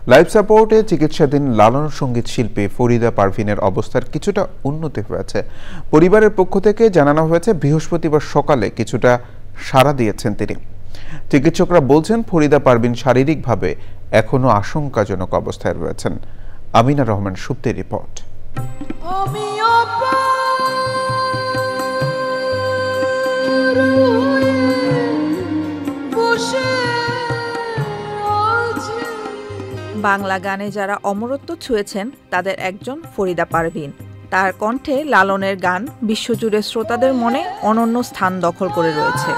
Life সাপোর্টে চিকিৎসাধীন লালন সঙ্গীত শিল্পী ফরিদা পারভিনের অবস্থার কিছুটা উন্নতি হয়েছে। পরিবারের পক্ষ থেকে জানানো হয়েছে বৃহস্পতিবার সকালে কিছুটা সাড়া দিয়েছেন তিনি। চিকিৎসকরা বলছেন ফরিদা পারভিন শারীরিকভাবে এখনো আশঙ্কাজনক অবস্থায় রয়েছেন। আমিনা রহমান সুপ্তির রিপোর্ট। বাংলা গানে যারা অমরত্ব ছুঁয়েছেন তাদের একজন ফরিদা পারভিন। তার কণ্ঠে লালনের গান বিশ্বজুড়ে শ্রোতাদের মনে অনন্য স্থান দখল করে রয়েছে।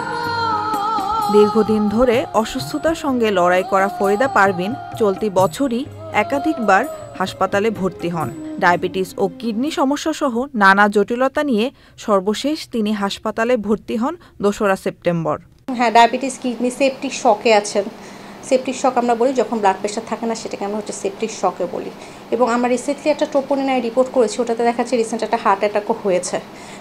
দীর্ঘদিন ধরে অসুস্থতার সঙ্গে লড়াই করা ফরিদা পারভিন চলতি বছরই একাধিকবার হাসপাতালে ভর্তি হন। ডায়াবেটিস ও কিডনি সমস্যা সহ নানা জটিলতা নিয়ে সর্বশেষ তিনি হাসপাতালে ভর্তি হন 2রা সেপ্টেম্বর। হ্যাঁ, ডায়াবেটিস, কিডনি, সেপটিক শকে আছেন। সেপটিক শক আমরা বলি যখন ব্লাড প্রেশার থাকে না, সেটাকে আমরা সেপটিক শকে বলি। এবং আমরা রিসেন্টলি একটা ট্রোপোনিন রিপোর্ট করেছি, ওটাতে দেখাচ্ছে রিসেন্ট একটা হার্ট অ্যাটাকও হয়েছে।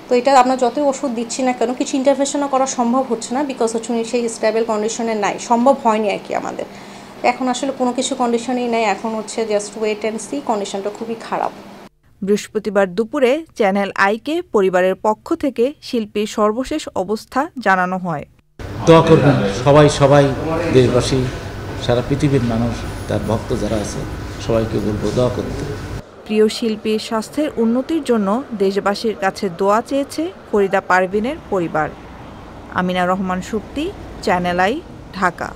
তো এটা আমরা যতই ওষুধ দিচ্ছি না কেন, কিছু ইন্টারভেনশনও করা সম্ভব হচ্ছে না, বিকজ হচ্ছে উনি সেই স্টেবল কন্ডিশনে নাই, সম্ভব হয়নি আর কি আমাদের। এখন আসলে কোনো কিছু কন্ডিশনেই নাই, এখন হচ্ছে জাস্ট ওয়েট অ্যান্ড সি, কন্ডিশনটা খুবই খারাপ। বৃহস্পতিবার দুপুরে চ্যানেল আইকে পরিবারের পক্ষ থেকে শিল্পীর সর্বশেষ অবস্থা জানানো হয়। দোয়া করবেন সবাই, দেশবাসী, সারা পৃথিবীর মানুষ, তার ভক্ত যারা আছে সবাইকে বলবো দোয়া করতে। প্রিয় শিল্পীর স্বাস্থ্যের উন্নতির জন্য দেশবাসীর কাছে দোয়া চেয়েছে ফরিদা পারভিনের পরিবার। Amina Rahman Supti, channel I, Dhaka.